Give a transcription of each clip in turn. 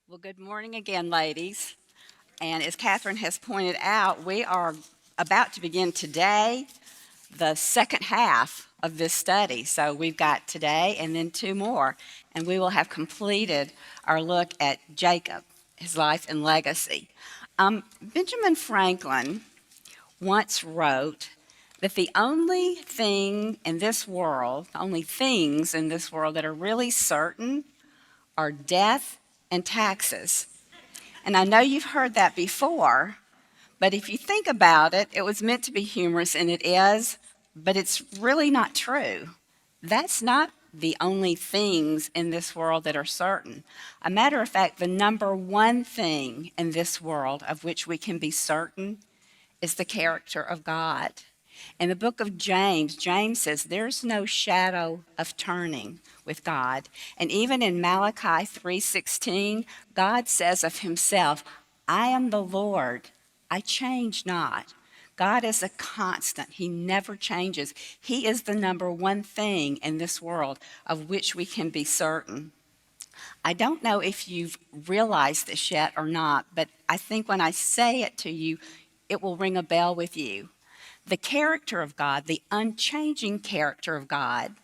Well, good morning again, ladies. And as Catherine has pointed out, we are about to begin today the second half of this study. So we've got today and then two more, and we will have completed our look at Jacob, his life and legacy. Benjamin Franklin once wrote that the only only things in this world that are really certain are death and taxes. And I know you've heard that before, but if you think about it, it was meant to be humorous, and it is, but it's really not true. That's not the only things in this world that are certain. A matter of fact, the number one thing in this world of which we can be certain is the character of God. In the book of James, James says there's no shadow of turning with God. And even in Malachi 3:16, God says of himself, I am the Lord, I change not. God is a constant. He never changes. He is the number one thing in this world of which we can be certain. I don't know if you've realized this yet or not, but I think when I say it to you, it will ring a bell with you. The character of God, the unchanging character of God,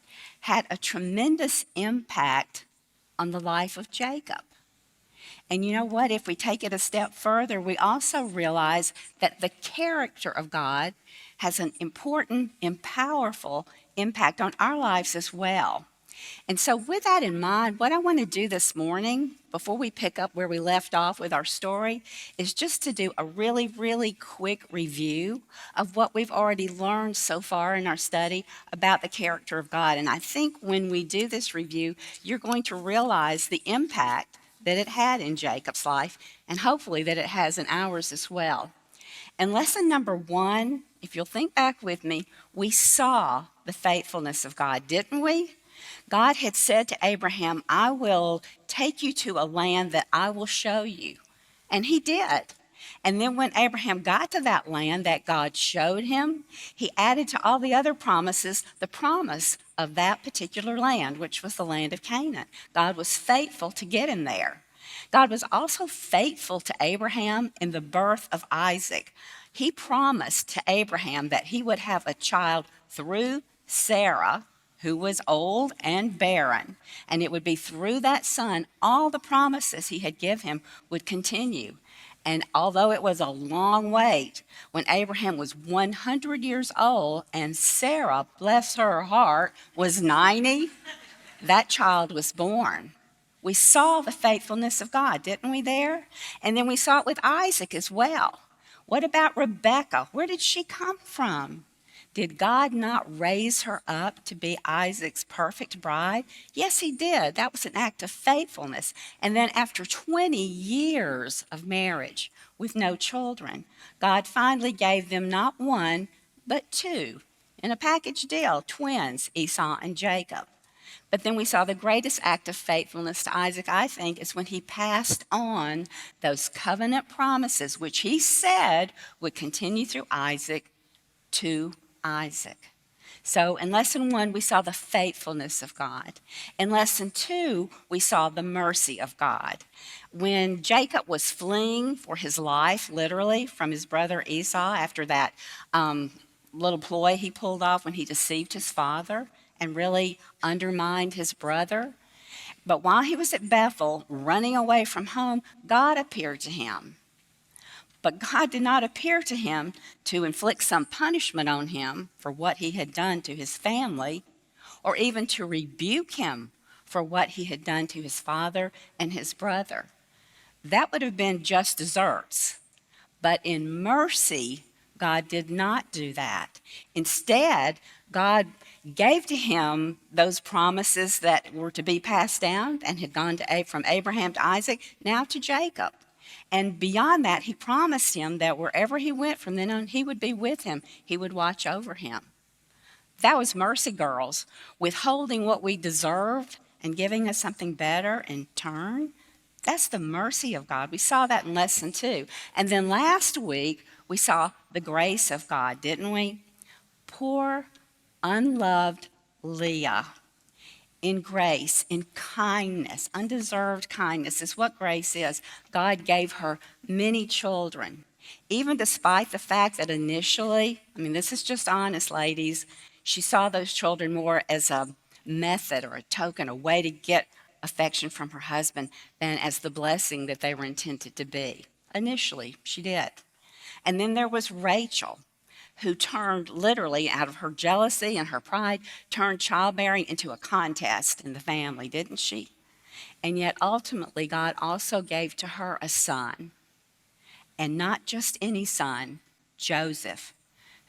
had a tremendous impact on the life of Jacob. And you know what? If we take it a step further, we also realize that the character of God has an important and powerful impact on our lives as well. And so, with that in mind, what I want to do this morning, before we pick up where we left off with our story, is just to do a really, really quick review of what we've already learned so far in our study about the character of God. And I think when we do this review, you're going to realize the impact that it had in Jacob's life, and hopefully that it has in ours as well. And lesson number one, if you'll think back with me, we saw the faithfulness of God, didn't we? God had said to Abraham, I will take you to a land that I will show you. And he did. And then when Abraham got to that land that God showed him, he added to all the other promises the promise of that particular land, which was the land of Canaan. God was faithful to get him there. God was also faithful to Abraham in the birth of Isaac. He promised to Abraham that he would have a child through Sarah, who was old and barren, and it would be through that son all the promises he had given him would continue. And although it was a long wait, when Abraham was 100 years old and Sarah, bless her heart, was 90, that child was born. We saw the faithfulness of God, didn't we, there? And then we saw it with Isaac as well. What about Rebekah? Where did she come from? Did God not raise her up to be Isaac's perfect bride? Yes, he did. That was an act of faithfulness. And then after 20 years of marriage with no children, God finally gave them not one, but two in a package deal, twins, Esau and Jacob. But then we saw the greatest act of faithfulness to Isaac, I think, is when he passed on those covenant promises, which he said would continue through Isaac to Isaac. So in lesson one, we saw the faithfulness of God. In lesson two, we saw the mercy of God. When Jacob was fleeing for his life, literally, from his brother Esau after that little ploy he pulled off when he deceived his father and really undermined his brother. But while he was at Bethel, running away from home, God appeared to him. But God did not appear to him to inflict some punishment on him for what he had done to his family, or even to rebuke him for what he had done to his father and his brother. That would have been just desserts. But in mercy, God did not do that. Instead, God gave to him those promises that were to be passed down and had gone from Abraham to Isaac, now to Jacob. And beyond that, he promised him that wherever he went from then on, he would be with him. He would watch over him. That was mercy, girls, withholding what we deserved and giving us something better in turn. That's the mercy of God. We saw that in lesson two. And then last week, we saw the grace of God, didn't we? Poor, unloved Leah. in grace, in kindness, undeserved kindness is what grace is. God gave her many children, even despite the fact that initially, this is just honest, ladies, she saw those children more as a method or a token, a way to get affection from her husband than as the blessing that they were intended to be. Initially, she did. And then there was Rachel, who turned literally out of her jealousy and her pride, turned childbearing into a contest in the family, didn't she? And yet ultimately, God also gave to her a son, and not just any son, Joseph,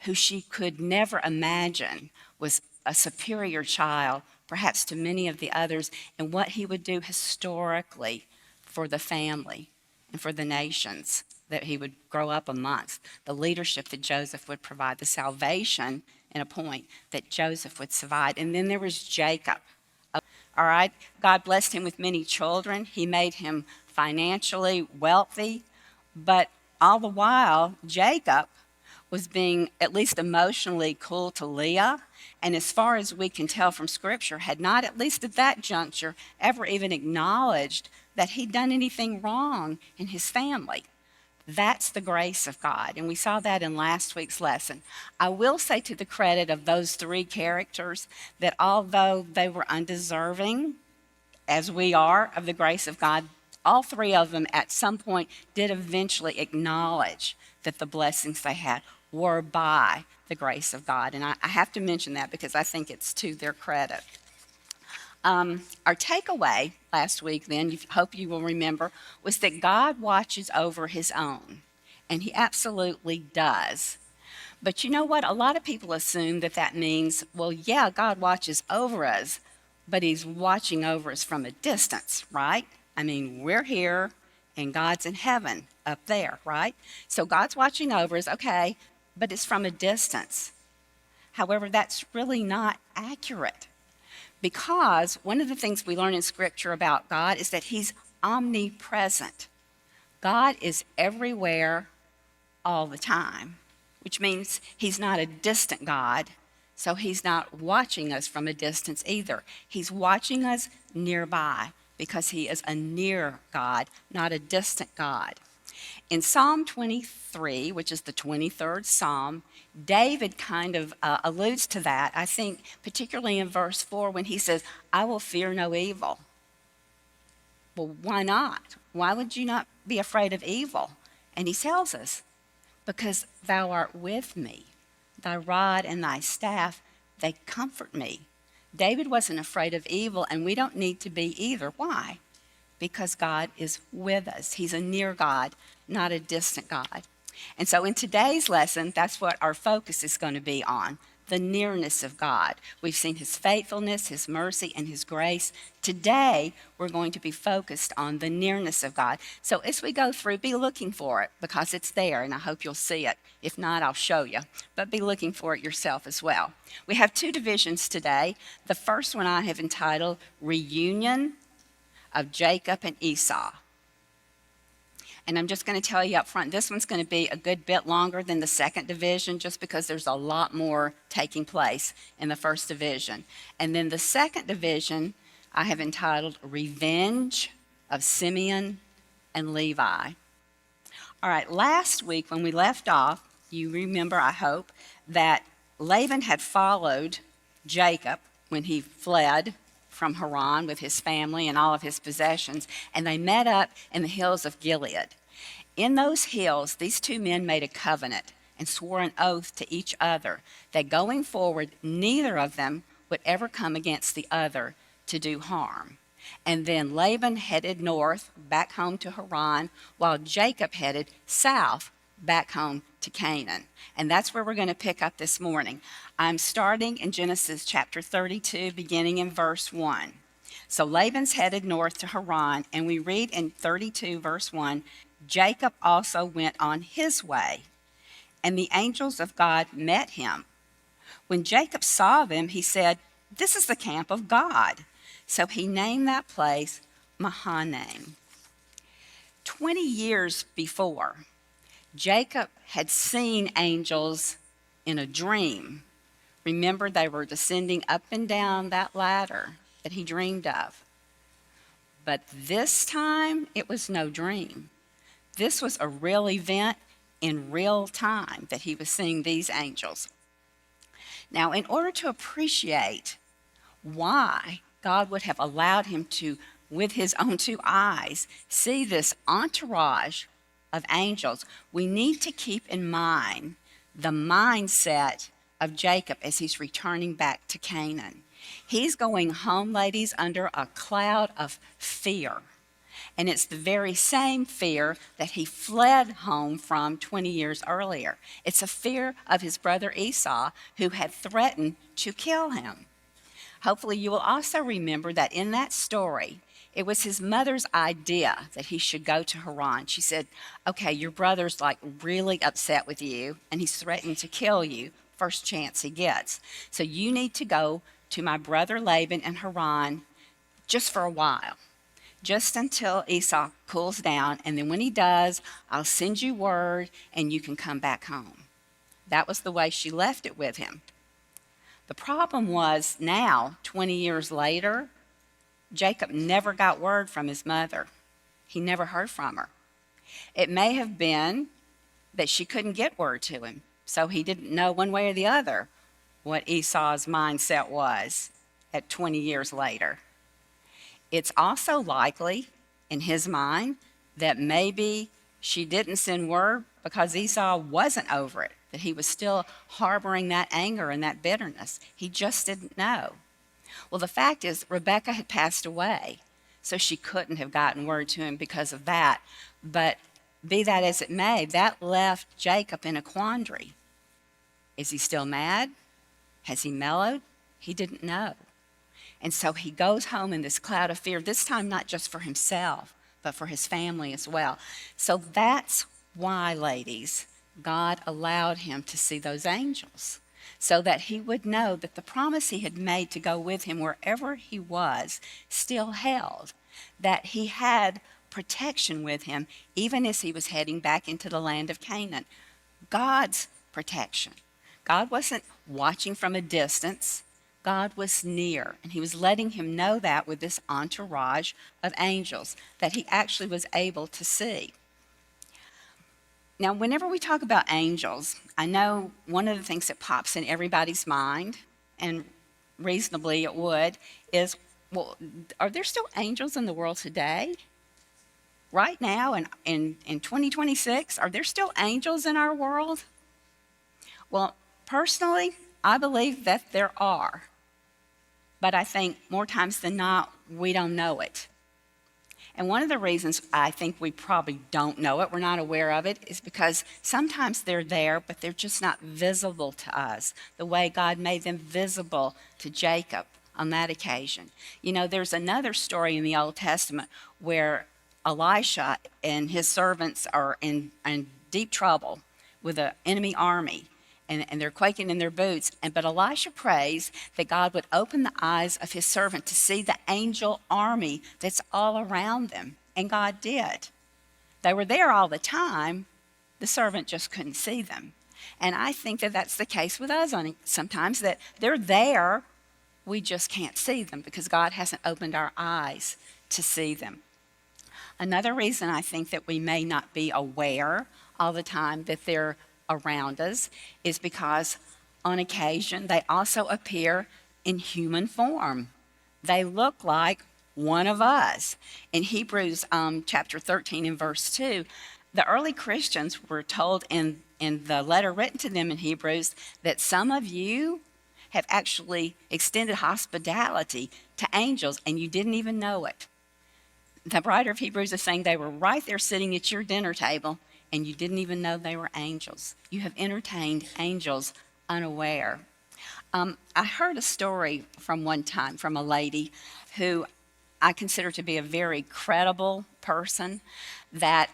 who she could never imagine was a superior child, perhaps to many of the others, and what he would do historically for the family and for the nations that he would grow up amongst, the leadership that Joseph would provide, the salvation in a point that Joseph would survive. And then there was Jacob. All right, God blessed him with many children. He made him financially wealthy, but all the while, Jacob was being at least emotionally cool to Leah, and as far as we can tell from Scripture, had not, at least at that juncture, ever even acknowledged that he'd done anything wrong in his family. That's the grace of God, and we saw that in last week's lesson. I will say to the credit of those three characters that although they were undeserving, as we are, of the grace of God, all three of them at some point did eventually acknowledge that the blessings they had were by the grace of God. And I have to mention that because I think it's to their credit. Our takeaway last week, then, hope you will remember, was that God watches over his own, and he absolutely does. But you know what? A lot of people assume that that means, well, yeah, God watches over us, but he's watching over us from a distance, right? We're here, and God's in heaven up there, right? So God's watching over us, okay, but it's from a distance. However, that's really not accurate. Because one of the things we learn in Scripture about God is that he's omnipresent. God is everywhere all the time, which means he's not a distant God, so he's not watching us from a distance either. He's watching us nearby because he is a near God, not a distant God. In Psalm 23, which is the 23rd Psalm, David kind of alludes to that, I think, particularly in verse 4 when he says, I will fear no evil. Well, why not? Why would you not be afraid of evil? And he tells us, because thou art with me, thy rod and thy staff, they comfort me. David wasn't afraid of evil, and we don't need to be either. Why? Because God is with us. He's a near God, not a distant God. And so in today's lesson, that's what our focus is going to be on, the nearness of God. We've seen his faithfulness, his mercy, and his grace. Today, we're going to be focused on the nearness of God. So as we go through, be looking for it because it's there, and I hope you'll see it. If not, I'll show you, but be looking for it yourself as well. We have two divisions today. The first one I have entitled Reunion of Jacob and Esau. And I'm just going to tell you up front, this one's going to be a good bit longer than the second division just because there's a lot more taking place in the first division. And then the second division I have entitled Revenge of Simeon and Levi. All right, last week when we left off, you remember, I hope, that Laban had followed Jacob when he fled from Haran with his family and all of his possessions, and they met up in the hills of Gilead. In those hills, these two men made a covenant and swore an oath to each other that going forward, neither of them would ever come against the other to do harm. And then Laban headed north, back home to Haran, while Jacob headed south, back home to Canaan. And that's where we're going to pick up this morning. I'm starting in Genesis chapter 32, beginning in verse 1. So Laban's headed north to Haran, and we read in 32, verse 1, Jacob also went on his way, and the angels of God met him. When Jacob saw them, he said, "This is the camp of God." So he named that place Mahanaim. 20 years before, Jacob had seen angels in a dream. Remember, they were descending up and down that ladder. that he dreamed of. But this time, it was no dream. This was a real event in real time that he was seeing these angels. Now, in order to appreciate why God would have allowed him to, with his own two eyes, see this entourage of angels, we need to keep in mind the mindset of Jacob as he's returning back to Canaan. He's going home, ladies, under a cloud of fear. And it's the very same fear that he fled home from 20 years earlier. It's a fear of his brother Esau, who had threatened to kill him. Hopefully, you will also remember that in that story, it was his mother's idea that he should go to Haran. She said, okay, your brother's like really upset with you, and he's threatening to kill you first chance he gets. So you need to go to my brother Laban in Haran just for a while, just until Esau cools down, and then when he does, I'll send you word and you can come back home. That was the way she left it with him. The problem was now, 20 years later, Jacob never got word from his mother. He never heard from her. It may have been that she couldn't get word to him, so he didn't know one way or the other what Esau's mindset was at 20 years later. It's also likely, in his mind, that maybe she didn't send word because Esau wasn't over it, that he was still harboring that anger and that bitterness. He just didn't know. Well, the fact is, Rebekah had passed away, so she couldn't have gotten word to him because of that. But be that as it may, that left Jacob in a quandary. Is he still mad? Has he mellowed? He didn't know. And so he goes home in this cloud of fear, this time not just for himself, but for his family as well. So that's why, ladies, God allowed him to see those angels, so that he would know that the promise he had made to go with him wherever he was still held, that he had protection with him even as he was heading back into the land of Canaan. God's protection. God wasn't watching from a distance. God was near, and he was letting him know that with this entourage of angels that he actually was able to see. Now, whenever we talk about angels, I know one of the things that pops in everybody's mind, and reasonably it would, is, well, are there still angels in the world today? Right now, in 2026, are there still angels in our world? Well, personally, I believe that there are. But I think more times than not, we don't know it. And one of the reasons I think we probably don't know it, we're not aware of it, is because sometimes they're there, but they're just not visible to us, the way God made them visible to Jacob on that occasion. You know, there's another story in the Old Testament where Elisha and his servants are in deep trouble with an enemy army. And they're quaking in their boots. But Elisha prays that God would open the eyes of his servant to see the angel army that's all around them. And God did. They were there all the time. The servant just couldn't see them. And I think that that's the case with us sometimes, that they're there, we just can't see them because God hasn't opened our eyes to see them. Another reason I think that we may not be aware all the time that they're around us is because on occasion they also appear in human form. They look like one of us. In Hebrews chapter 13 and verse 2, the early Christians were told in the letter written to them in Hebrews that some of you have actually extended hospitality to angels and you didn't even know it. The writer of Hebrews is saying they were right there sitting at your dinner table and you didn't even know they were angels. You have entertained angels unaware. I heard a story from one time from a lady who I consider to be a very credible person, that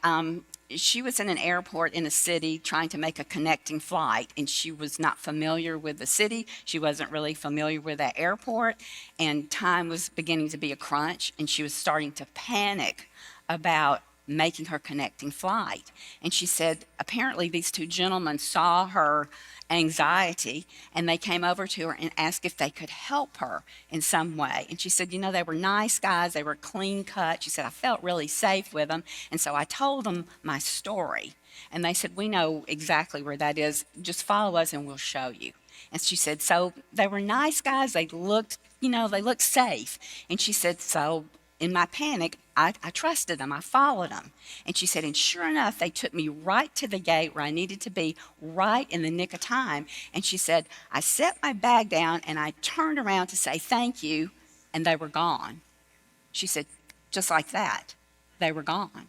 she was in an airport in a city trying to make a connecting flight, and she was not familiar with the city. She wasn't really familiar with that airport, and time was beginning to be a crunch, and she was starting to panic about making her connecting flight. And she said, apparently, these two gentlemen saw her anxiety and they came over to her and asked if they could help her in some way. And she said, they were nice guys, they were clean cut. She said, I felt really safe with them. And so I told them my story. And they said, we know exactly where that is. Just follow us and we'll show you. And she said, so they were nice guys. They looked, they looked safe. And she said, so in my panic, I trusted them. I followed them. And she said, and sure enough, they took me right to the gate where I needed to be, right in the nick of time. And she said, I set my bag down and I turned around to say thank you, and they were gone. She said, just like that, they were gone.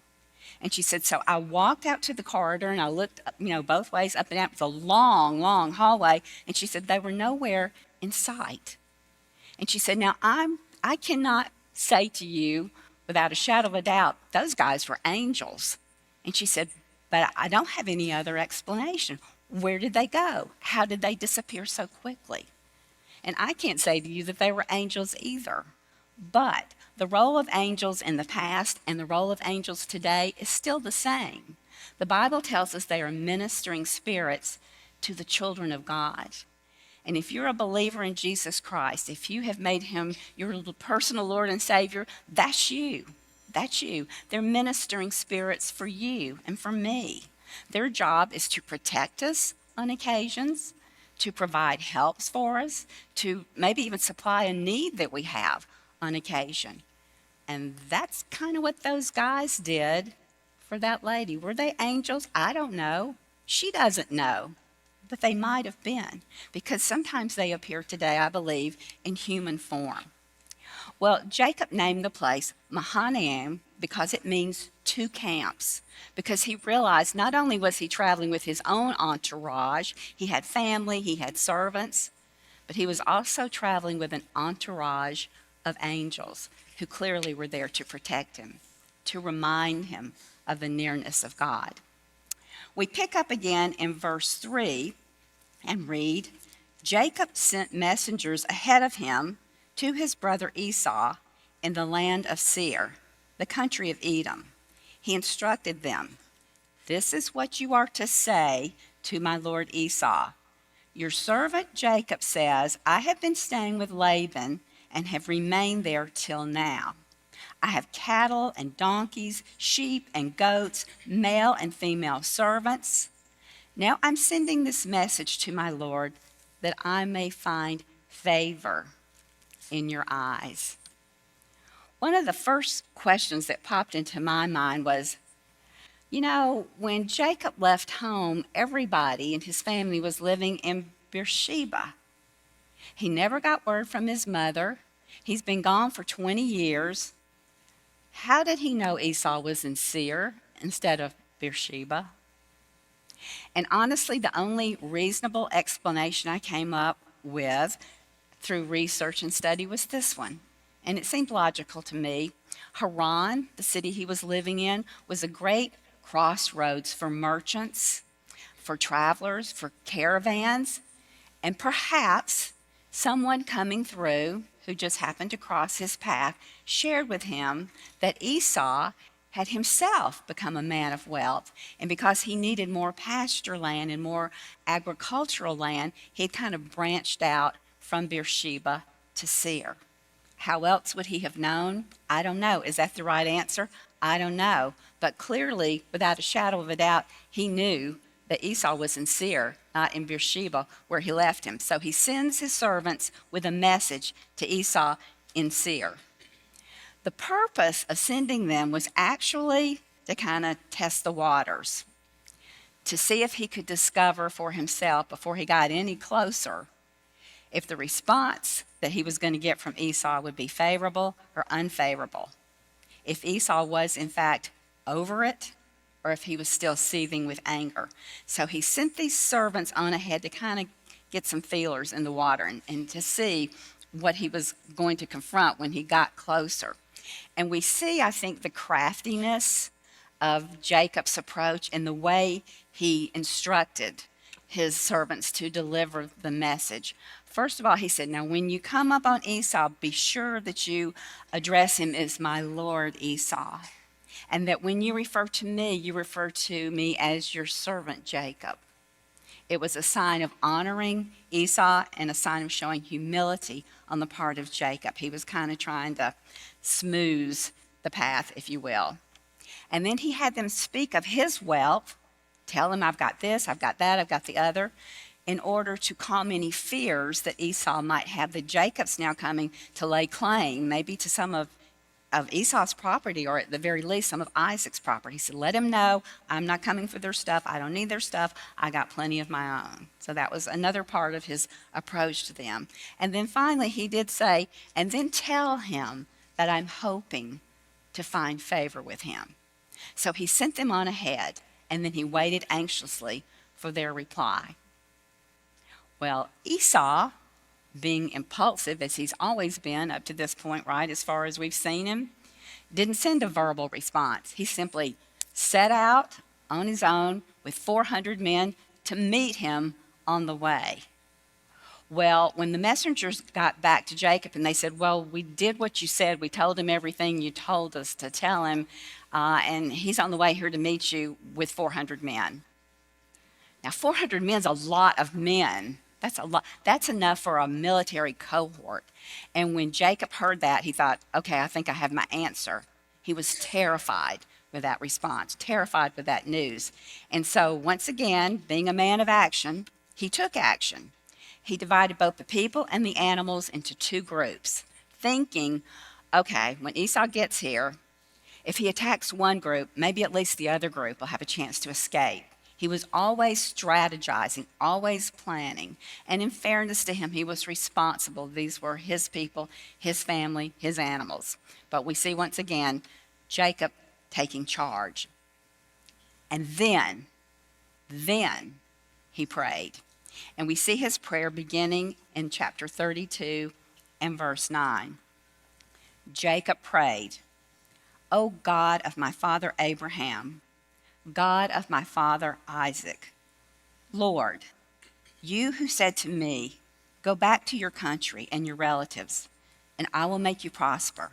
And she said, so I walked out to the corridor and I looked, both ways up and down. It was a long, long hallway. And she said, they were nowhere in sight. And she said, now I cannot say to you without a shadow of a doubt, those guys were angels. And she said, but I don't have any other explanation. Where did they go? How did they disappear so quickly? And I can't say to you that they were angels either. But the role of angels in the past and the role of angels today is still the same. The Bible tells us they are ministering spirits to the children of God. And if you're a believer in Jesus Christ, if you have made him your personal Lord and Savior, that's you. That's you. They're ministering spirits for you and for me. Their job is to protect us on occasions, to provide helps for us, to maybe even supply a need that we have on occasion. And that's kind of what those guys did for that lady. Were they angels? I don't know. She doesn't know. But they might have been, because sometimes they appear today, I believe, in human form. Well, Jacob named the place Mahanaim because it means two camps, because he realized not only was he traveling with his own entourage, he had family, he had servants, but he was also traveling with an entourage of angels who clearly were there to protect him, to remind him of the nearness of God. We pick up again in verse 3 and read, Jacob sent messengers ahead of him to his brother Esau in the land of Seir, the country of Edom. He instructed them, this is what you are to say to my lord Esau. Your servant Jacob says, I have been staying with Laban and have remained there till now. I have cattle and donkeys, sheep and goats, male and female servants. Now I'm sending this message to my Lord that I may find favor in your eyes. One of the first questions that popped into my mind was, when Jacob left home, everybody in his family was living in Beersheba. He never got word from his mother. He's been gone for 20 years. How did he know Esau was in Seir instead of Beersheba? And honestly, the only reasonable explanation I came up with through research and study was this one. And it seemed logical to me. Haran, the city he was living in, was a great crossroads for merchants, for travelers, for caravans, and perhaps someone coming through who just happened to cross his path shared with him that Esau had himself become a man of wealth. And because he needed more pasture land and more agricultural land, he had kind of branched out from Beersheba to Seir. How else would he have known? I don't know. Is that the right answer? I don't know. But clearly, without a shadow of a doubt, he knew that Esau was in Seir, not in Beersheba, where he left him. So he sends his servants with a message to Esau in Seir. The purpose of sending them was actually to kind of test the waters, to see if he could discover for himself before he got any closer if the response that he was going to get from Esau would be favorable or unfavorable. If Esau was, in fact, over it, or if he was still seething with anger. So he sent these servants on ahead to kind of get some feelers in the water and to see what he was going to confront when he got closer. And we see, I think, the craftiness of Jacob's approach and the way he instructed his servants to deliver the message. First of all, he said, now when you come up on Esau, be sure that you address him as my lord Esau. and that when you refer to me, you refer to me as your servant Jacob. It was a sign of honoring Esau and a sign of showing humility on the part of Jacob. He was kind of trying to smooth the path, if you will. And then he had them speak of his wealth, tell him, I've got this, I've got that, I've got the other, in order to calm any fears that Esau might have that Jacob's now coming to lay claim, maybe to some of Esau's property, or at the very least, some of Isaac's property. He said, let him know I'm not coming for their stuff. I don't need their stuff. I got plenty of my own. So that was another part of his approach to them. And then finally, he did say, and then tell him that I'm hoping to find favor with him. So he sent them on ahead, and then he waited anxiously for their reply. Well, Esau, being impulsive as he's always been up to this point, right, as far as we've seen him, didn't send a verbal response. He simply set out on his own with 400 men to meet him on the way. Well, when the messengers got back to Jacob and they said, well, we did what you said. We told him everything you told us to tell him, and he's on the way here to meet you with 400 men. Now, 400 men is a lot of men. That's a lot. That's enough for a military cohort. And when Jacob heard that, he thought, okay, I think I have my answer. He was terrified with that response, terrified with that news. And so, once again, being a man of action, he took action. He divided both the people and the animals into two groups, thinking, okay, when Esau gets here, if he attacks one group, maybe at least the other group will have a chance to escape. He was always strategizing, always planning. And in fairness to him, he was responsible. These were his people, his family, his animals. But we see once again Jacob taking charge. And then he prayed. And we see his prayer beginning in chapter 32 and verse 9. Jacob prayed, O God of my father Abraham, God of my father Isaac, Lord, you who said to me, go back to your country and your relatives, and I will make you prosper.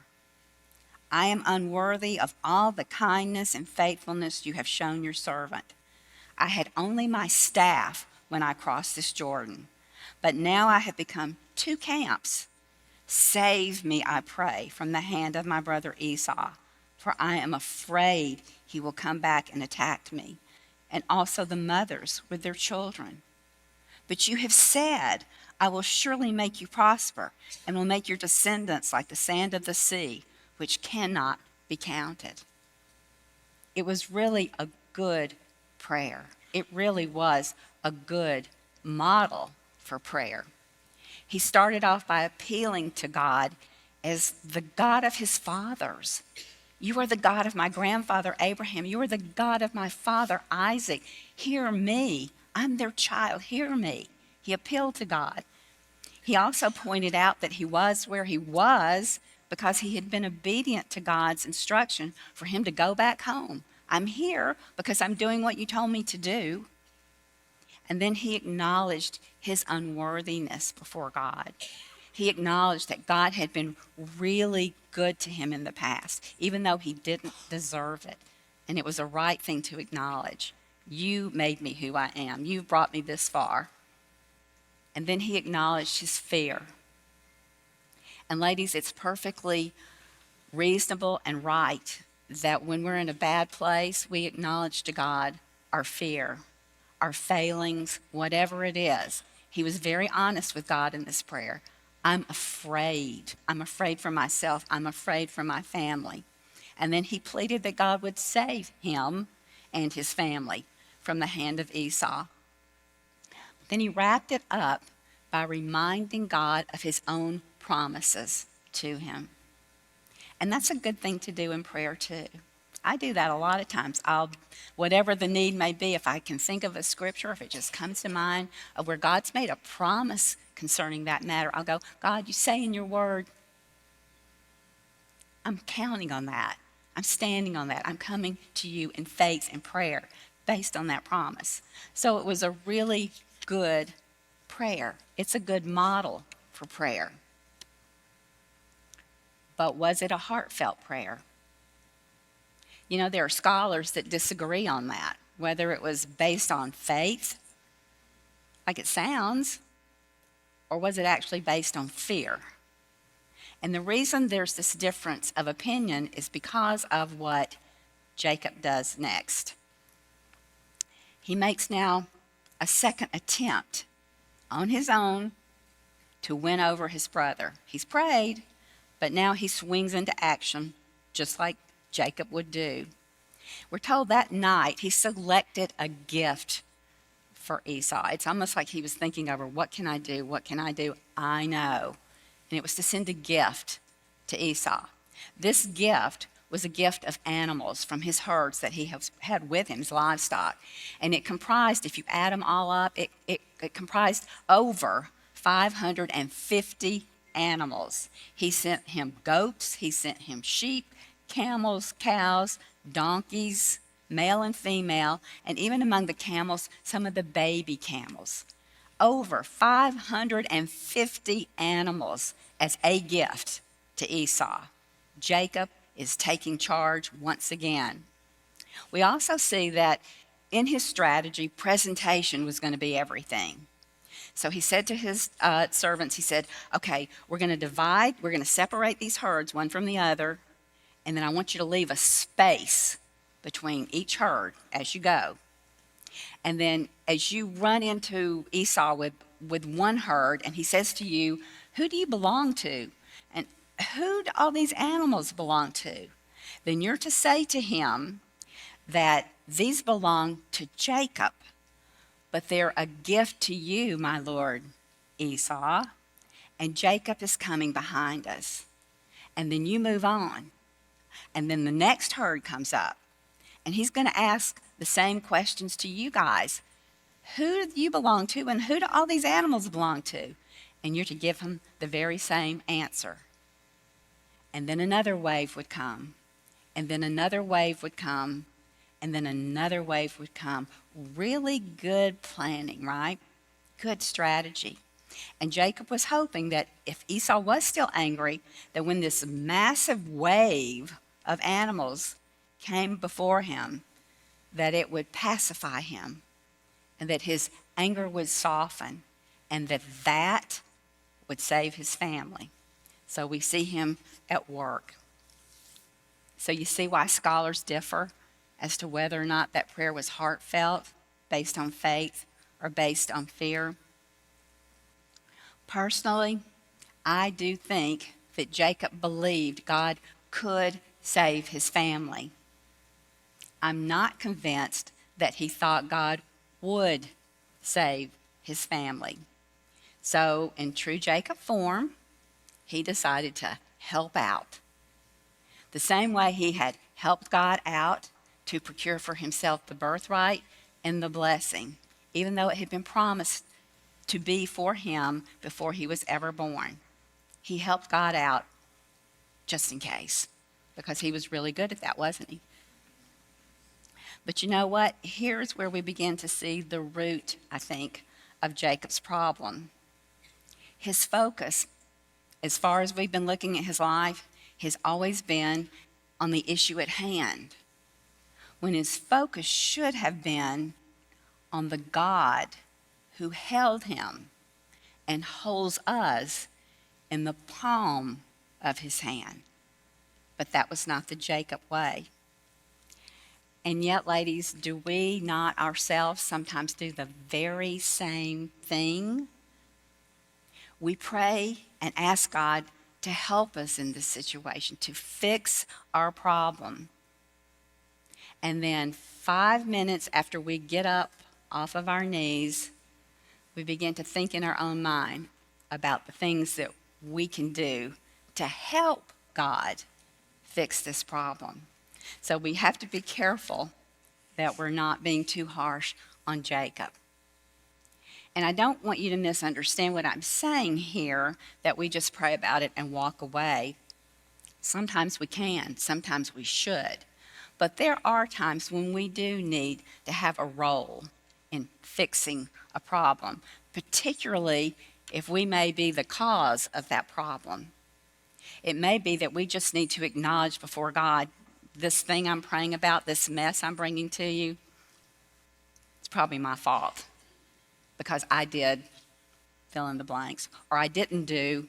I am unworthy of all the kindness and faithfulness you have shown your servant. I had only my staff when I crossed this Jordan, but now I have become two camps. Save me, I pray, from the hand of my brother Esau, for I am afraid he will come back and attack me, and also the mothers with their children. But you have said, I will surely make you prosper, and will make your descendants like the sand of the sea, which cannot be counted. It was really a good prayer. It really was a good model for prayer. He started off by appealing to God as the God of his fathers. You are the God of my grandfather Abraham. You are the God of my father Isaac. Hear me. I'm their child. Hear me. He appealed to God. He also pointed out that he was where he was because he had been obedient to God's instruction for him to go back home. I'm here because I'm doing what you told me to do. And then he acknowledged his unworthiness before God. He acknowledged that God had been really good to him in the past, even though he didn't deserve it. And it was a right thing to acknowledge. You made me who I am. You've brought me this far. And then he acknowledged his fear. And ladies, it's perfectly reasonable and right that when we're in a bad place, we acknowledge to God our fear, our failings, whatever it is. He was very honest with God in this prayer. I'm afraid. I'm afraid for myself. I'm afraid for my family. And then he pleaded that God would save him and his family from the hand of Esau. Then he wrapped it up by reminding God of his own promises to him. And that's a good thing to do in prayer too. I do that a lot of times. Whatever the need may be, if I can think of a scripture, if it just comes to mind of where God's made a promise concerning that matter, I'll go, God, you say in your word, I'm counting on that. I'm standing on that. I'm coming to you in faith and prayer based on that promise. So it was a really good prayer. It's a good model for prayer. But was it a heartfelt prayer? You know, there are scholars that disagree on that, whether it was based on faith, like it sounds, or was it actually based on fear? And the reason there's this difference of opinion is because of what Jacob does next. He makes now a second attempt on his own to win over his brother. He's prayed, but now he swings into action just like Jacob would do. We're told that night he selected a gift for Esau. It's almost like he was thinking over, what can I do? What can I do? I know. And it was to send a gift to Esau. This gift was a gift of animals from his herds that he had with him, his livestock. And it comprised, if you add them all up, it comprised over 550 animals. He sent him goats, he sent him sheep, camels, cows, donkeys, male and female, and even among the camels, some of the baby camels. Over 550 animals as a gift to Esau. Jacob is taking charge once again. We also see that in his strategy, presentation was going to be everything. So he said to his servants, he said, okay, we're going to separate these herds one from the other, and then I want you to leave a space between each herd as you go. And then as you run into Esau with one herd, and he says to you, who do you belong to? And who do all these animals belong to? Then you're to say to him that these belong to Jacob, but they're a gift to you, my lord Esau, and Jacob is coming behind us. And then you move on. And then the next herd comes up, and he's going to ask the same questions to you guys. Who do you belong to, and who do all these animals belong to? And you're to give him the very same answer. And then another wave would come, and then another wave would come, and then another wave would come. Really good planning, right? Good strategy. And Jacob was hoping that if Esau was still angry, that when this massive wave of animals came before him, that it would pacify him, and that his anger would soften, and that would save his family. So we see him at work. So you see why scholars differ as to whether or not that prayer was heartfelt, based on faith, or based on fear. Personally, I do think that Jacob believed God could save his family. I'm not convinced that he thought God would save his family. So, in true Jacob form, he decided to help out. The same way he had helped God out to procure for himself the birthright and the blessing, even though it had been promised to be for him before he was ever born. He helped God out just in case, because he was really good at that, wasn't he? But you know what? Here's where we begin to see the root, I think, of Jacob's problem. His focus, as far as we've been looking at his life, has always been on the issue at hand, when his focus should have been on the God who held him and holds us in the palm of his hand. But that was not the Jacob way. And yet, ladies, do we not ourselves sometimes do the very same thing? We pray and ask God to help us in this situation, to fix our problem. And then 5 minutes after we get up off of our knees, we begin to think in our own mind about the things that we can do to help God fix this problem. So we have to be careful that we're not being too harsh on Jacob. And I don't want you to misunderstand what I'm saying here, that we just pray about it and walk away. Sometimes we can, sometimes we should. But there are times when we do need to have a role in fixing a problem, particularly if we may be the cause of that problem. It may be that we just need to acknowledge before God this thing I'm praying about, this mess I'm bringing to you, it's probably my fault because I did fill in the blanks, or I didn't do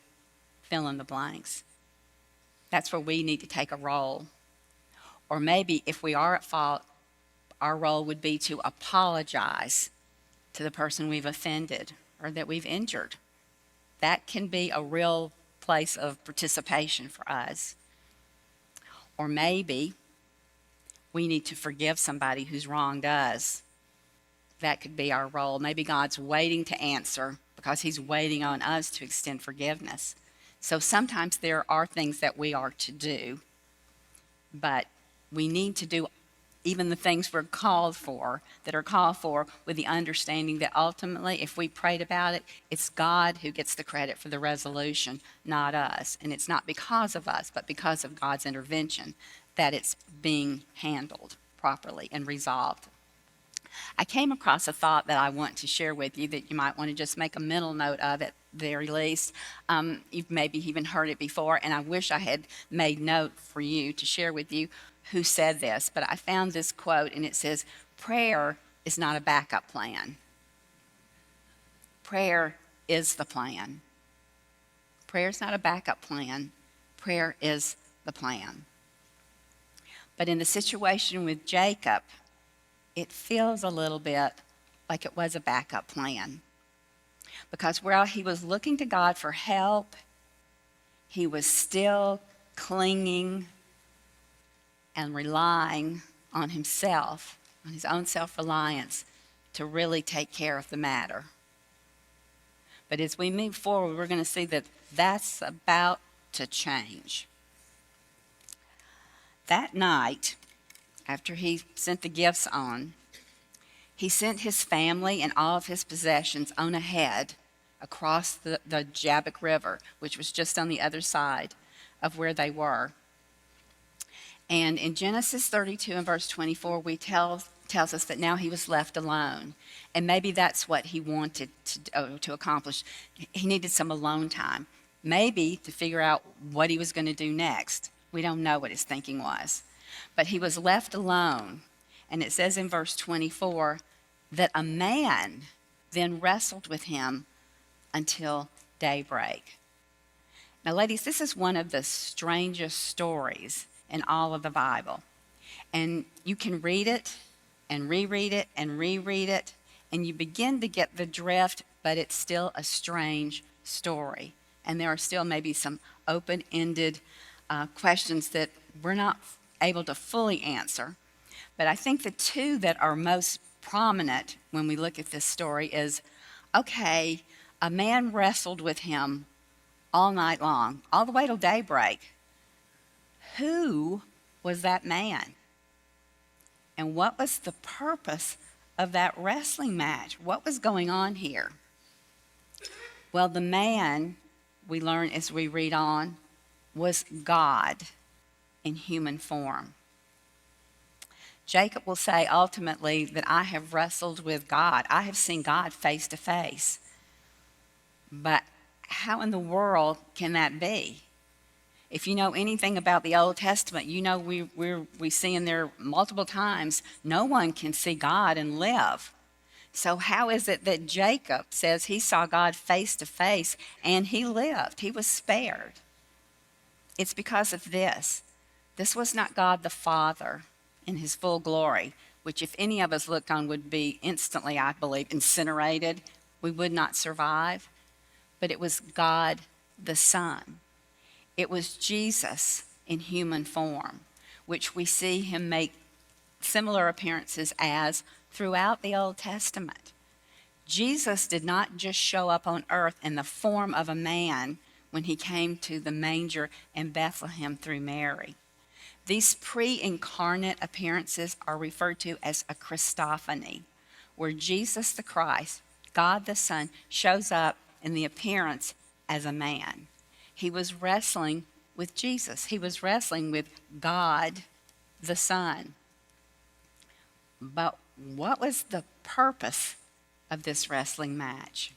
fill in the blanks. That's where we need to take a role. Or maybe if we are at fault, our role would be to apologize to the person we've offended or that we've injured. That can be a real place of participation for us. Or maybe we need to forgive somebody who's wronged us. That could be our role. Maybe God's waiting to answer because he's waiting on us to extend forgiveness. So sometimes there are things that we are to do, but we need to do even the things we're called for, that are called for, with the understanding that ultimately, if we prayed about it, it's God who gets the credit for the resolution, not us. And it's not because of us, but because of God's intervention that it's being handled properly and resolved. I came across a thought that I want to share with you that you might want to just make a mental note of at the very least. You've maybe even heard it before, and I wish I had made note for you to share with you who said this, but I found this quote, and it says, "Prayer is not a backup plan. Prayer is the plan." Prayer is not a backup plan. Prayer is the plan. But in the situation with Jacob, it feels a little bit like it was a backup plan. Because while he was looking to God for help, he was still clinging and relying on himself, on his own self-reliance, to really take care of the matter. But as we move forward, we're going to see that that's about to change. That night, after he sent the gifts on, he sent his family and all of his possessions on ahead across the Jabbok River, which was just on the other side of where they were. And in Genesis 32 and verse 24, tells us that now he was left alone. And maybe that's what he wanted to accomplish. He needed some alone time, maybe to figure out what he was going to do next. We don't know what his thinking was. But he was left alone. And it says in verse 24 that a man then wrestled with him until daybreak. Now, ladies, this is one of the strangest stories in all of the Bible. And you can read it and reread it and reread it, and you begin to get the drift, but it's still a strange story. And there are still maybe some open-ended questions that we're not able to fully answer. But I think the two that are most prominent when we look at this story is, okay, a man wrestled with him all night long, all the way till daybreak. Who was that man? And what was the purpose of that wrestling match? What was going on here? Well, the man, we learn as we read on, was God in human form. Jacob will say ultimately that I have wrestled with God. I have seen God face to face. But how in the world can that be? If you know anything about the Old Testament, you know we see in there multiple times, no one can see God and live. So how is it that Jacob says he saw God face to face and he lived? He was spared. It's because of this. This was not God the Father in his full glory, which if any of us looked on would be instantly, I believe, incinerated. We would not survive. But it was God the Son. It was Jesus in human form, which we see him make similar appearances as throughout the Old Testament. Jesus did not just show up on earth in the form of a man when he came to the manger in Bethlehem through Mary. These pre-incarnate appearances are referred to as a Christophany, where Jesus the Christ, God the Son, shows up in the appearance as a man. He was wrestling with Jesus. He was wrestling with God the Son. But what was the purpose of this wrestling match?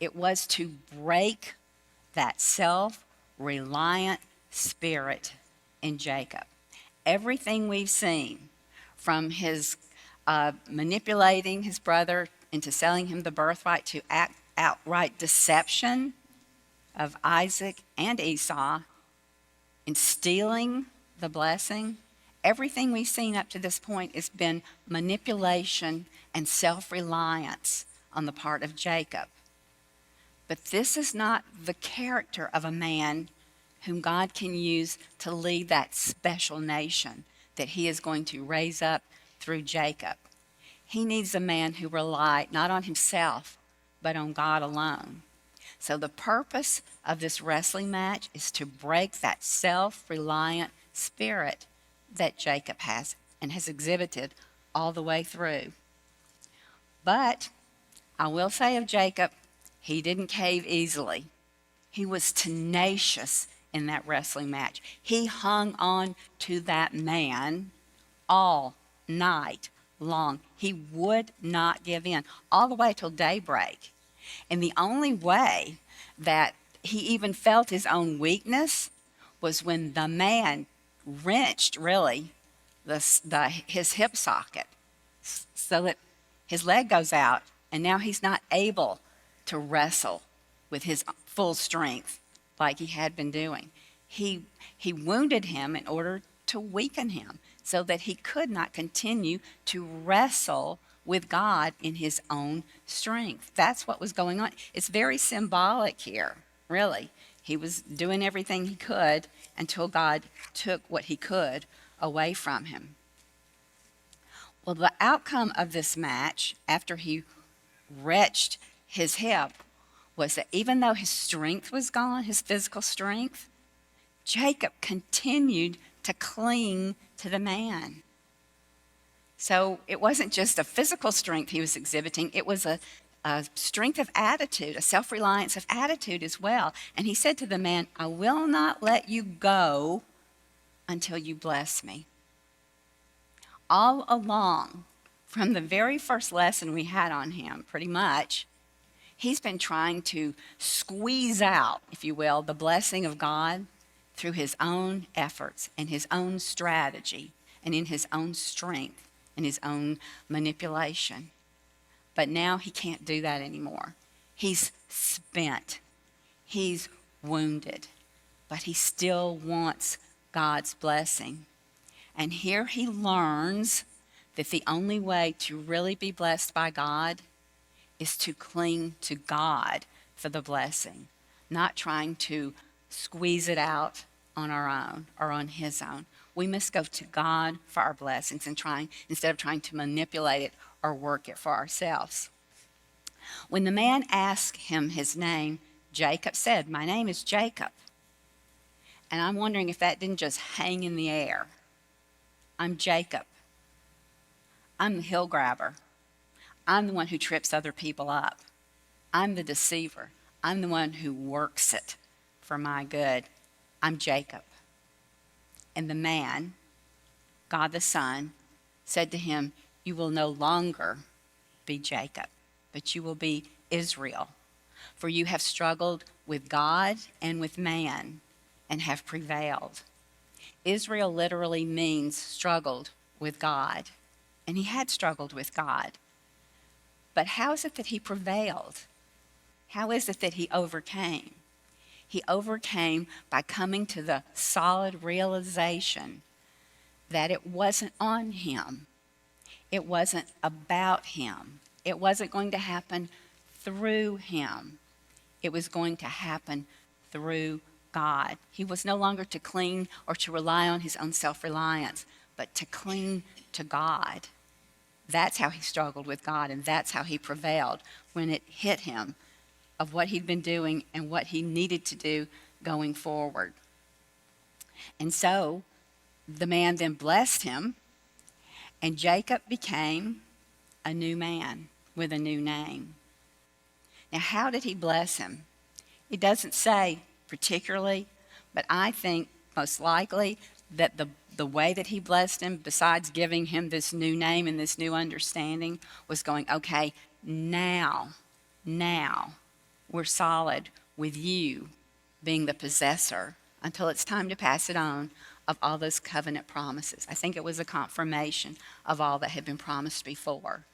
It was to break that self-reliant spirit in Jacob. Everything we've seen, from his manipulating his brother into selling him the birthright to outright deception of Isaac and Esau, in stealing the blessing, everything we've seen up to this point has been manipulation and self-reliance on the part of Jacob. But this is not the character of a man whom God can use to lead that special nation that he is going to raise up through Jacob. He needs a man who relies not on himself, but on God alone. So the purpose of this wrestling match is to break that self-reliant spirit that Jacob has and has exhibited all the way through. But I will say of Jacob, he didn't cave easily. He was tenacious in that wrestling match. He hung on to that man all night long. He would not give in all the way till daybreak. And the only way that he even felt his own weakness was when the man wrenched, really, his hip socket so that his leg goes out, and now he's not able to wrestle with his full strength like he had been doing. He wounded him in order to weaken him so that he could not continue to wrestle with God in his own strength. That's what was going on. It's very symbolic here, really. He was doing everything he could until God took what he could away from him. Well, the outcome of this match, after he wrenched his hip, was that even though his strength was gone, his physical strength, Jacob continued to cling to the man. So it wasn't just a physical strength he was exhibiting, it was a strength of attitude, a self-reliance of attitude as well. And he said to the man, I will not let you go until you bless me. All along, from the very first lesson we had on him, pretty much, he's been trying to squeeze out, if you will, the blessing of God through his own efforts and his own strategy and in his own strength and his own manipulation. But now he can't do that anymore. He's spent. He's wounded. But he still wants God's blessing. And here he learns that the only way to really be blessed by God is to cling to God for the blessing, not trying to squeeze it out on our own or on his own. We must go to God for our blessings instead of trying to manipulate it or work it for ourselves. When the man asked him his name, Jacob said, my name is Jacob. And I'm wondering if that didn't just hang in the air. I'm Jacob. I'm the hill grabber. I'm the one who trips other people up. I'm the deceiver. I'm the one who works it for my good. I'm Jacob. And the man, God the Son, said to him, you will no longer be Jacob, but you will be Israel. For you have struggled with God and with man and have prevailed. Israel literally means struggled with God. And he had struggled with God. But how is it that he prevailed? How is it that he overcame? He overcame by coming to the solid realization that it wasn't on him. It wasn't about him. It wasn't going to happen through him. It was going to happen through God. He was no longer to cling or to rely on his own self-reliance, but to cling to God. That's how he struggled with God, and that's how he prevailed when it hit him of what he'd been doing and what he needed to do going forward. And so the man then blessed him, and Jacob became a new man with a new name. Now, how did he bless him? It doesn't say particularly, but I think most likely that the way that he blessed him, besides giving him this new name and this new understanding, was going, okay, now we're solid with you being the possessor until it's time to pass it on of all those covenant promises. I think it was a confirmation of all that had been promised before.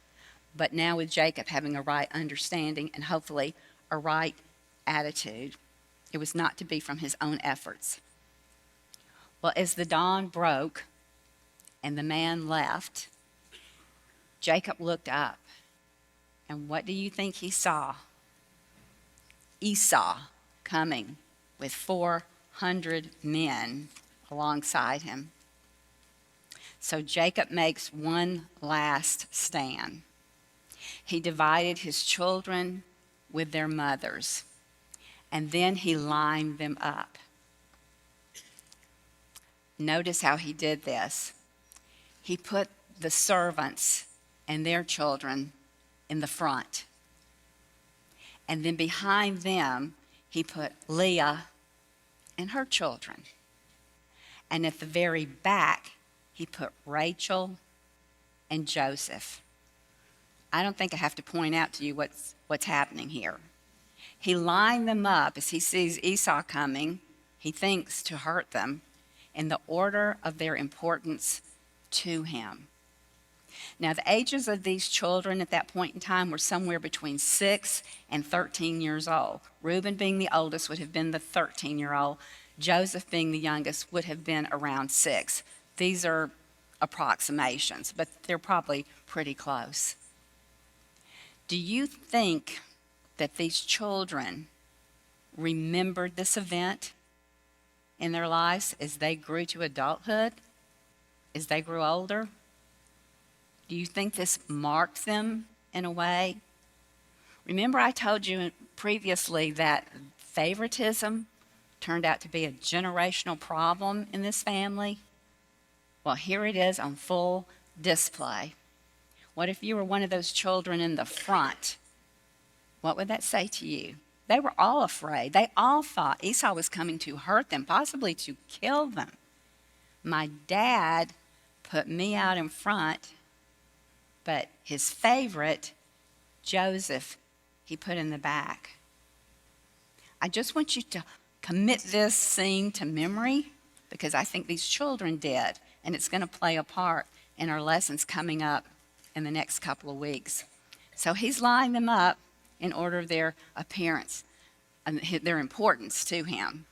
But now with Jacob having a right understanding and hopefully a right attitude, it was not to be from his own efforts. Well, as the dawn broke and the man left, Jacob looked up. And what do you think he saw? Esau coming with 400 men alongside him. So Jacob makes one last stand. He divided his children with their mothers, and then he lined them up. Notice how he did this. He put the servants and their children in the front. And then behind them, he put Leah and her children. And at the very back, he put Rachel and Joseph. I don't think I have to point out to you what's happening here. He lined them up as he sees Esau coming, he thinks to hurt them, in the order of their importance to him. Now, the ages of these children at that point in time were somewhere between 6 and 13 years old. Reuben, being the oldest, would have been the 13-year-old. Joseph, being the youngest, would have been around 6. These are approximations, but they're probably pretty close. Do you think that these children remembered this event in their lives as they grew to adulthood, as they grew older? Do you think this marked them in a way? Remember, I told you previously that favoritism turned out to be a generational problem in this family? Well, here it is on full display. What if you were one of those children in the front? What would that say to you? They were all afraid. They all thought Esau was coming to hurt them, possibly to kill them. My dad put me out in front, but his favorite, Joseph, he put in the back. I just want you to commit this scene to memory because I think these children did, and it's going to play a part in our lessons coming up in the next couple of weeks. So he's lining them up in order of their appearance and their importance to him.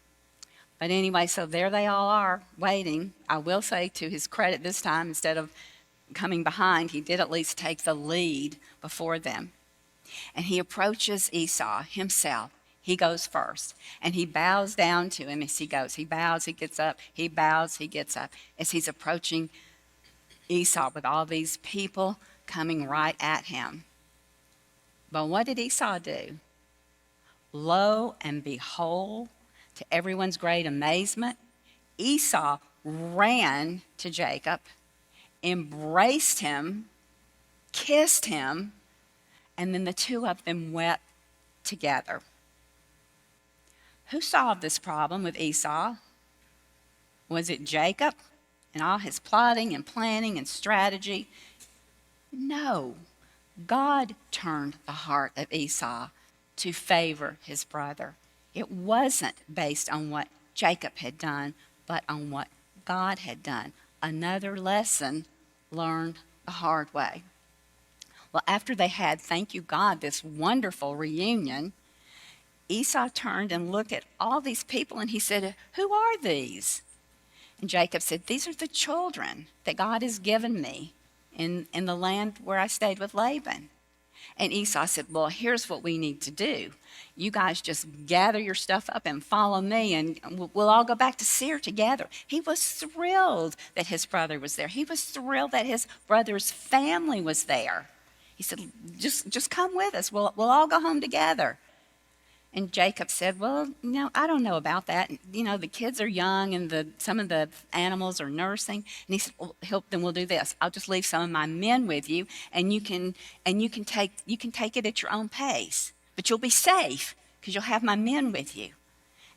But anyway, so there they all are waiting. I will say, to his credit this time, instead of coming behind, he did at least take the lead before them. And he approaches Esau himself. He goes first, and he bows down to him as he goes. He bows, he gets up, he bows, he gets up, as he's approaching Esau with all these people coming right at him. But what did Esau do? Lo and behold, to everyone's great amazement, Esau ran to Jacob, embraced him, kissed him, and then the two of them wept together. Who solved this problem with Esau? Was it Jacob and all his plotting and planning and strategy? No. God turned the heart of Esau to favor his brother. It wasn't based on what Jacob had done, but on what God had done. Another lesson learned the hard way. Well, after they had, thank you God, this wonderful reunion, Esau turned and looked at all these people and he said, "Who are these?" And Jacob said, "These are the children that God has given me in the land where I stayed with Laban." And Esau said, "Well, here's what we need to do. You guys just gather your stuff up and follow me, and we'll all go back to Seir together." He was thrilled that his brother was there. He was thrilled that his brother's family was there. He said, just come with us. We'll all go home together. And Jacob said, "Well, I don't know about that. The kids are young and some of the animals are nursing." And he said, "Well, then we'll do this. I'll just leave some of my men with you, and you can take it at your own pace. But you'll be safe because you'll have my men with you."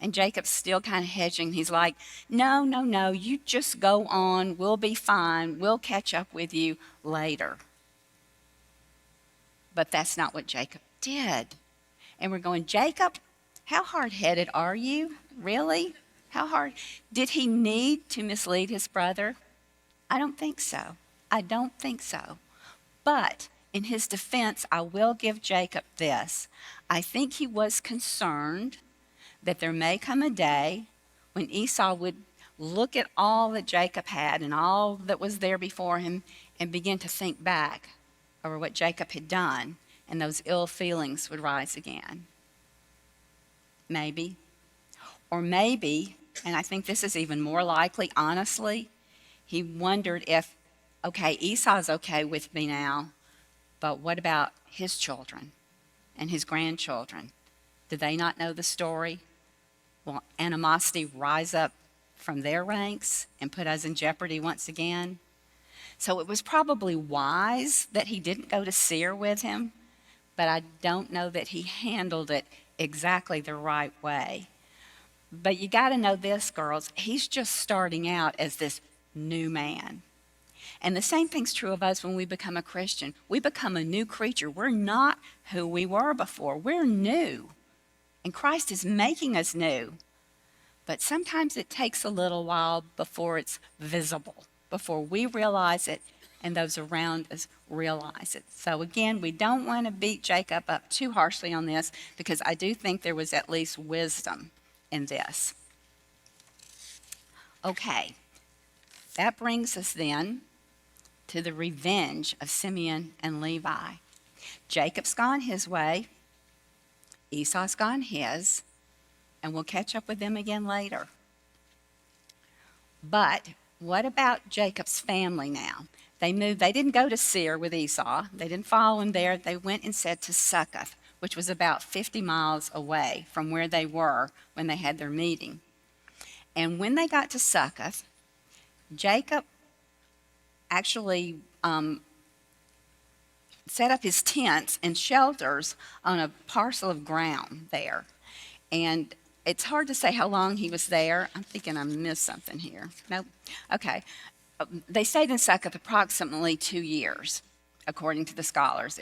And Jacob's still kind of hedging. He's like, No, you just go on. We'll be fine. We'll catch up with you later." But that's not what Jacob did. And we're going, "Jacob, how hard-headed are you? Really? How hard? Did he need to mislead his brother? I don't think so. I don't think so. But in his defense, I will give Jacob this. I think he was concerned that there may come a day when Esau would look at all that Jacob had and all that was there before him and begin to think back over what Jacob had done, and those ill feelings would rise again. Maybe. Or maybe, and I think this is even more likely, honestly, he wondered if, okay, Esau's okay with me now, but what about his children and his grandchildren? Do they not know the story? Will animosity rise up from their ranks and put us in jeopardy once again? So it was probably wise that he didn't go to Seir with him, but I don't know that he handled it exactly the right way. But you got to know this, girls, he's just starting out as this new man. And the same thing's true of us when we become a Christian. We become a new creature. We're not who we were before. We're new. And Christ is making us new. But sometimes it takes a little while before it's visible, before we realize it and those around us realize it. So again, we don't want to beat Jacob up too harshly on this, because I do think there was at least wisdom in this. Okay, that brings us then to the revenge of Simeon and Levi. Jacob's gone his way, Esau's gone his, and we'll catch up with them again later. But what about Jacob's family now? They didn't go to Seir with Esau. They didn't follow him there. They went instead to Succoth, which was about 50 miles away from where they were when they had their meeting. And when they got to Succoth, Jacob actually set up his tents and shelters on a parcel of ground there. And it's hard to say how long he was there. I'm thinking I missed something here. Nope. Okay. They stayed in Succoth approximately 2 years, according to the scholars.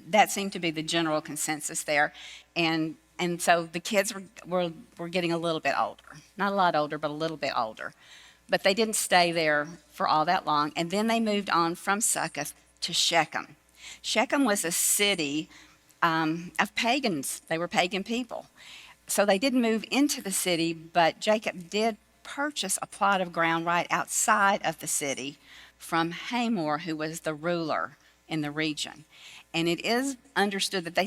That seemed to be the general consensus there. And so the kids were getting a little bit older. Not a lot older, but a little bit older. But they didn't stay there for all that long. And then they moved on from Succoth to Shechem. Shechem was a city of pagans. They were pagan people. So they didn't move into the city, but Jacob did purchase a plot of ground right outside of the city from Hamor, who was the ruler in the region. And it is understood that they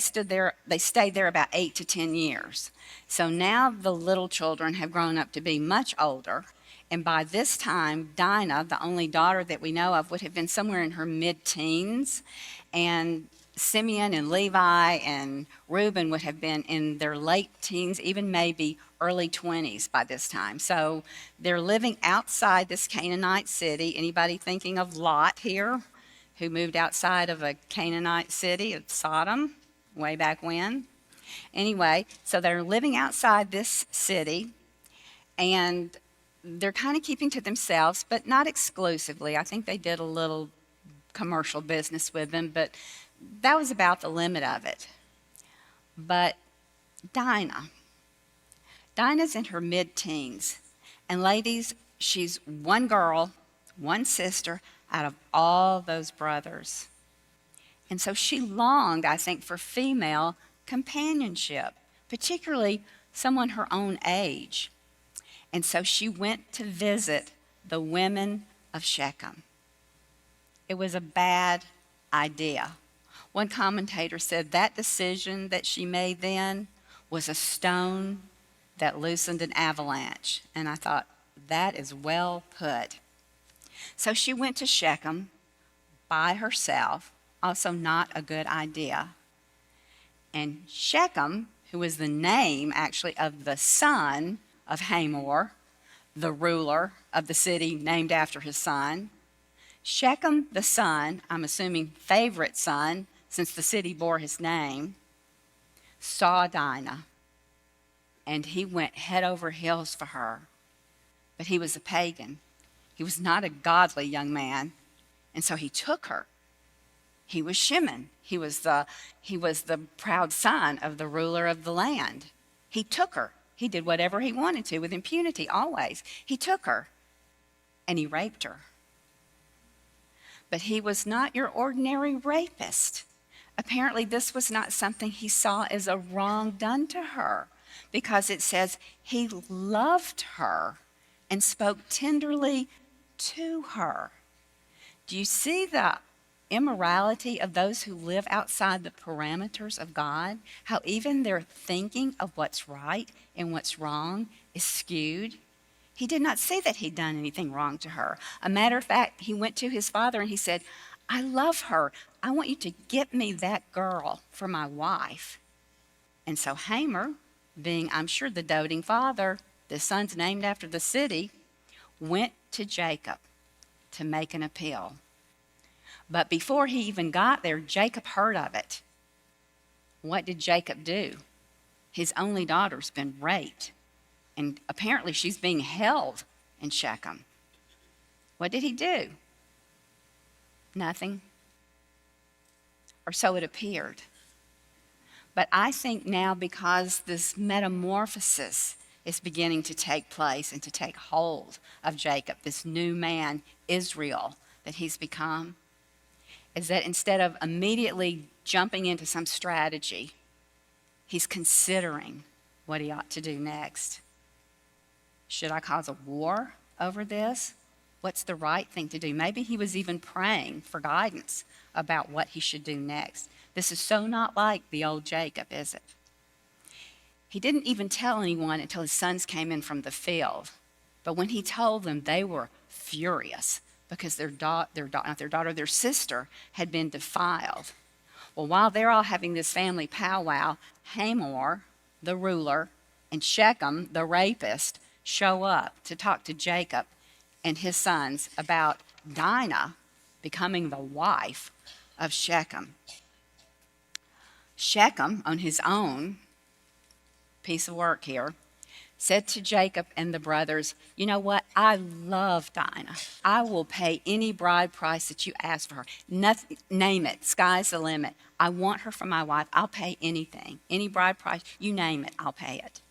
stayed there about 8 to 10 years. So now the little children have grown up to be much older. And by this time, Dinah, the only daughter that we know of, would have been somewhere in her mid-teens. And Simeon and Levi and Reuben would have been in their late teens, even maybe early 20s by this time. So they're living outside this Canaanite city. Anybody thinking of Lot here, who moved outside of a Canaanite city of Sodom way back when? Anyway, so they're living outside this city, and they're kind of keeping to themselves, but not exclusively. I think they did a little commercial business with them, but that was about the limit of it. But Dinah's in her mid-teens. And ladies, she's one girl, one sister out of all those brothers. And so she longed, I think, for female companionship, particularly someone her own age. And so she went to visit the women of Shechem. It was a bad idea. One commentator said that decision that she made then was a stone that loosened an avalanche. And I thought, that is well put. So she went to Shechem by herself, also not a good idea. And Shechem, who was the name actually of the son of Hamor, the ruler of the city named after his son, Shechem the son, I'm assuming favorite son, since the city bore his name, saw Dinah, and he went head over heels for her. But he was a pagan. He was not a godly young man, and so he took her. He was Shimon. He was the proud son of the ruler of the land. He took her He did whatever he wanted to with impunity, always. He took her and he raped her. But he was not your ordinary rapist. Apparently, this was not something he saw as a wrong done to her, because it says he loved her and spoke tenderly to her. Do you see the immorality of those who live outside the parameters of God? How even their thinking of what's right and what's wrong is skewed? He did not see that he'd done anything wrong to her. A matter of fact, he went to his father and he said, I love her. I want you to get me that girl for my wife. And so Hamor, being, I'm sure, the doting father, the son's named after the city, went to Jacob to make an appeal. But before he even got there, Jacob heard of it. What did Jacob do? His only daughter's been raped, and apparently she's being held in Shechem. What did he do? Nothing. Or so it appeared. But I think now, because this metamorphosis is beginning to take place and to take hold of Jacob, this new man, Israel, that he's become, is that instead of immediately jumping into some strategy, he's considering what he ought to do next. Should I cause a war over this? What's the right thing to do? Maybe he was even praying for guidance about what he should do next. This is so not like the old Jacob, is it? He didn't even tell anyone until his sons came in from the field. But when he told them, they were furious because their sister had been defiled. Well, while they're all having this family powwow, Hamor, the ruler, and Shechem, the rapist, show up to talk to Jacob and his sons about Dinah becoming the wife of Shechem. Shechem, on his own piece of work here, said to Jacob and the brothers, you know what? I love Dinah. I will pay any bride price that you ask for her. Nothing, name it. Sky's the limit. I want her for my wife. I'll pay anything. Any bride price, you name it, I'll pay it.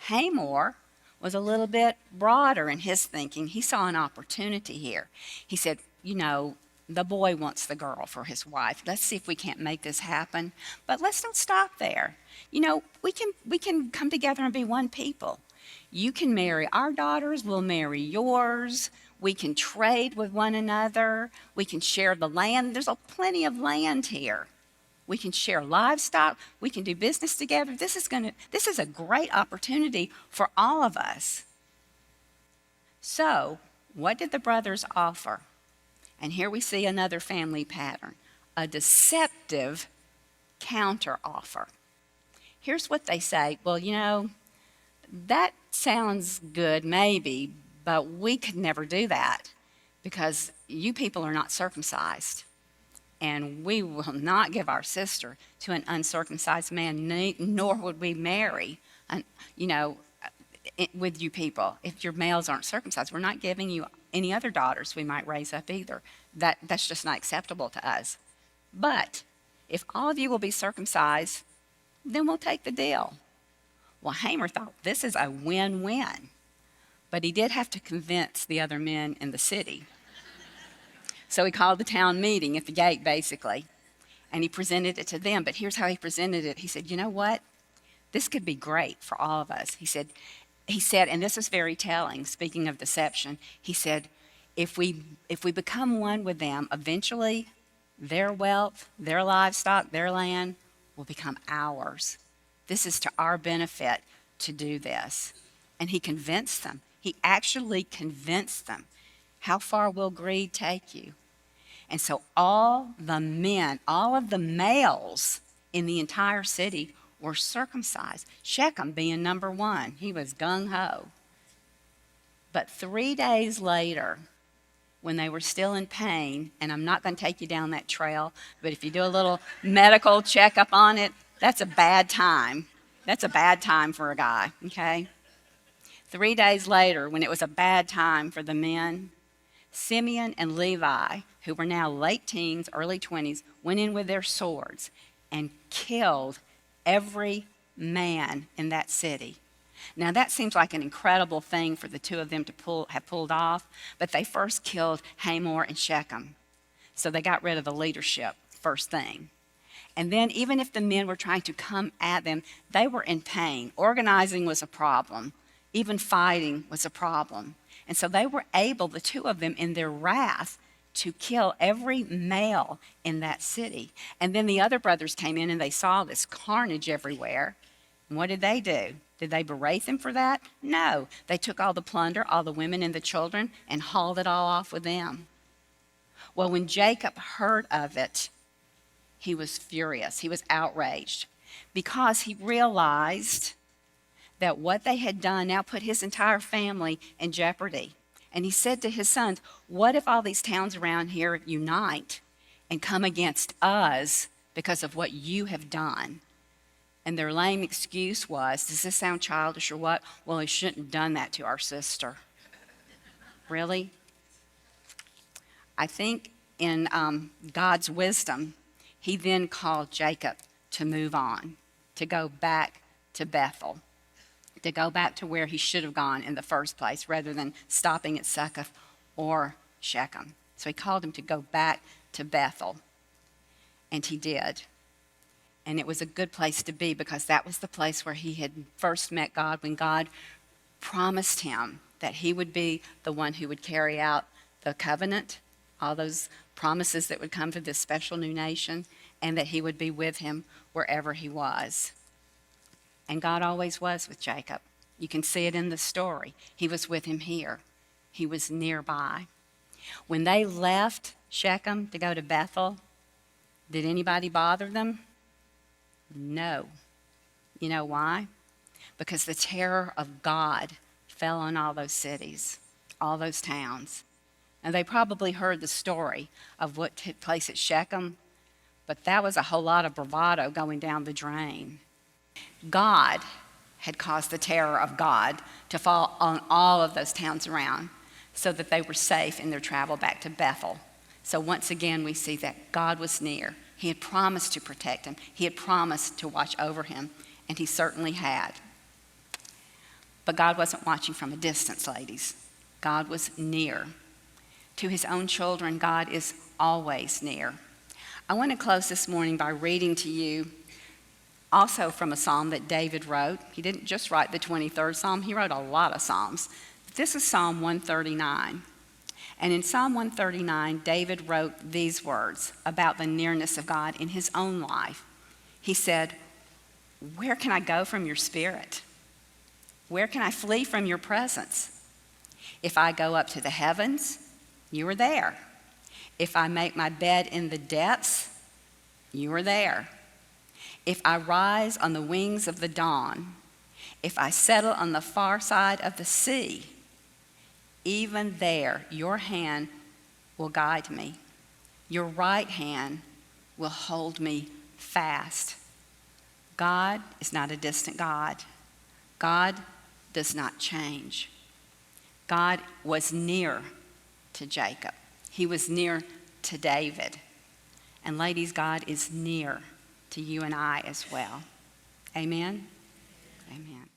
Hamor was a little bit broader in his thinking. He saw an opportunity here. He said, the boy wants the girl for his wife. Let's see if we can't make this happen. But let's not stop there. We can come together and be one people. You can marry our daughters, we'll marry yours. We can trade with one another. We can share the land. There's plenty of land here. We can share livestock. We can do business together. This is a great opportunity for all of us. So, what did the brothers offer? And here we see another family pattern, a deceptive counter-offer. Here's what they say. Well, that sounds good maybe, but we could never do that because you people are not circumcised. And we will not give our sister to an uncircumcised man, nor would we marry, with you people. If your males aren't circumcised, we're not giving you any other daughters we might raise up either. That's just not acceptable to us. But if all of you will be circumcised, then we'll take the deal. Well, Hamor thought this is a win-win. But he did have to convince the other men in the city. So he called the town meeting at the gate, basically, and he presented it to them. But here's how he presented it. He said, you know what? This could be great for all of us. He said, and this is very telling, speaking of deception, he said, if we become one with them, eventually their wealth, their livestock, their land will become ours. This is to our benefit to do this. And he convinced them. He actually convinced them. How far will greed take you? And so all the men, all of the males in the entire city were circumcised. Shechem being number one. He was gung-ho. But 3 days later, when they were still in pain, and I'm not going to take you down that trail, but if you do a little medical checkup on it, that's a bad time. That's a bad time for a guy, okay? 3 days later, when it was a bad time for the men, Simeon and Levi, who were now late teens, early 20s, went in with their swords and killed every man in that city. Now that seems like an incredible thing for the two of them to have pulled off, but they first killed Hamor and Shechem. So they got rid of the leadership first thing. And then even if the men were trying to come at them, they were in pain. Organizing was a problem. Even fighting was a problem. And so they were able, the two of them, in their wrath, to kill every male in that city. And then the other brothers came in and they saw this carnage everywhere. And what did they do? Did they berate them for that? No. They took all the plunder, all the women and the children, and hauled it all off with them. Well, when Jacob heard of it, he was furious. He was outraged because he realized that what they had done now put his entire family in jeopardy. And he said to his sons, what if all these towns around here unite and come against us because of what you have done? And their lame excuse was, does this sound childish or what? Well, he shouldn't have done that to our sister. Really? I think in God's wisdom, he then called Jacob to move on, to go back to Bethel, to go back to where he should have gone in the first place rather than stopping at Succoth or Shechem. So he called him to go back to Bethel, and he did. And it was a good place to be because that was the place where he had first met God, when God promised him that he would be the one who would carry out the covenant, all those promises that would come to this special new nation, and that he would be with him wherever he was. And God always was with Jacob. You can see it in the story. He was with him here. He was nearby. When they left Shechem to go to Bethel, did anybody bother them? No. You know why? Because the terror of God fell on all those cities, all those towns. And they probably heard the story of what took place at Shechem, but that was a whole lot of bravado going down the drain. God had caused the terror of God to fall on all of those towns around so that they were safe in their travel back to Bethel. So once again, we see that God was near. He had promised to protect him. He had promised to watch over him, and he certainly had. But God wasn't watching from a distance, ladies. God was near. To his own children, God is always near. I want to close this morning by reading to you also from a psalm that David wrote. He didn't just write the 23rd Psalm, he wrote a lot of psalms. This is Psalm 139. And in Psalm 139, David wrote these words about the nearness of God in his own life. He said, "Where can I go from your spirit? Where can I flee from your presence? If I go up to the heavens, you are there. If I make my bed in the depths, you are there. If I rise on the wings of the dawn, if I settle on the far side of the sea, even there your hand will guide me. Your right hand will hold me fast." God is not a distant God. God does not change. God was near to Jacob. He was near to David. And ladies, God is near to you and I as well. Amen? Amen.